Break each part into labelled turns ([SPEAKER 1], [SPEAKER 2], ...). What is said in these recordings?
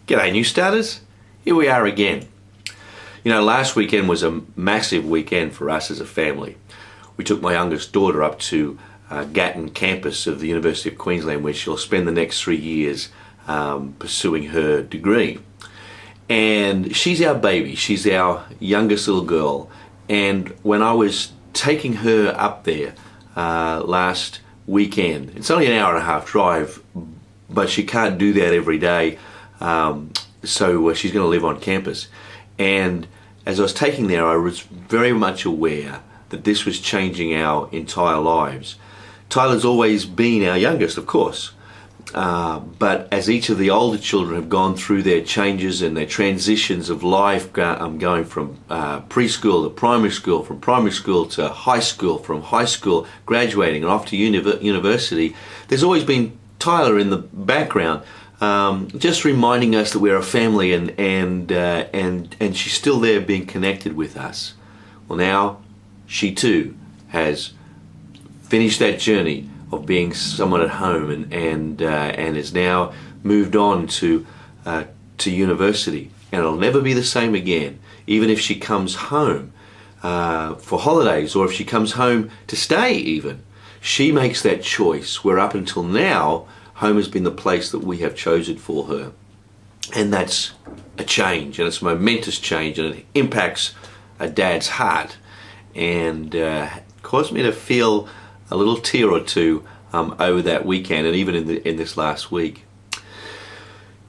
[SPEAKER 1] G'day new starters, here we are again. You know, last weekend was a massive weekend for us as a family. We took my youngest daughter up to Gatton campus of the University of Queensland, where she'll spend the next 3 years pursuing her degree. And she's our baby, she's our youngest little girl. And when I was taking her up there last weekend, it's only an hour and a half drive, but she can't do that every day. So she's going to live on campus. And as I was taking there, I was very much aware that this was changing our entire lives. Tyler's always been our youngest, of course. But as each of the older children have gone through their changes and their transitions of life, going from preschool to primary school, from primary school to high school, from high school graduating and off to university, there's always been Tyler in the background, just reminding us that we're a family, and she's still there being connected with us. Well, now she too has finished that journey of being someone at home, and has now moved on to university, and it'll never be the same again. Even if she comes home for holidays, or if she comes home to stay even, she makes that choice, where up until now home has been the place that we have chosen for her. And that's a change, and it's a momentous change, and it impacts a dad's heart, and caused me to feel a little tear or two over that weekend, and even in this last week.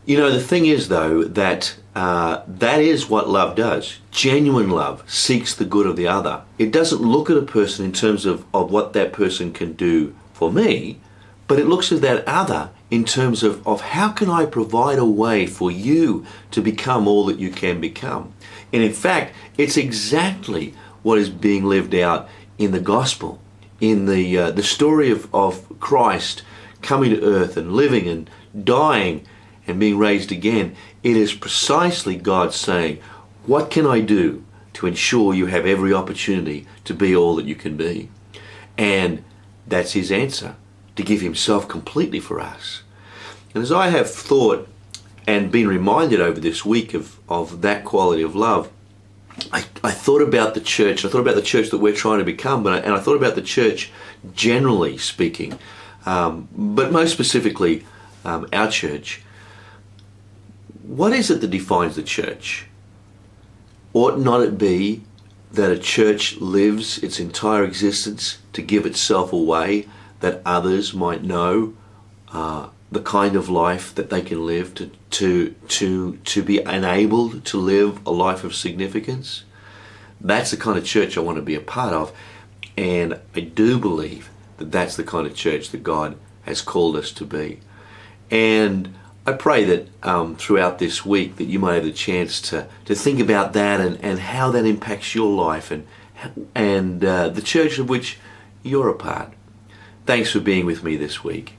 [SPEAKER 1] You know, the thing is though, that that is what love does. Genuine love seeks the good of the other. It doesn't look at a person in terms of what that person can do for me, but it looks at that other in terms of how can I provide a way for you to become all that you can become. And in fact, it's exactly what is being lived out in the gospel, in the story of Christ coming to earth and living and dying and being raised again. It is precisely God saying, what can I do to ensure you have every opportunity to be all that you can be? And that's his answer, to give himself completely for us. And as I have thought and been reminded over this week of that quality of love, I thought about the church. I thought about the church that we're trying to become, and I thought about the church generally speaking, but most specifically our church. What is it that defines the church? Ought not it be that a church lives its entire existence to give itself away, that others might know the kind of life that they can live, to be enabled to live a life of significance? That's the kind of church I want to be a part of, and I do believe that that's the kind of church that God has called us to be. And I pray that throughout this week that you might have the chance to think about that, and how that impacts your life, and the church of which you're a part. Thanks for being with me this week.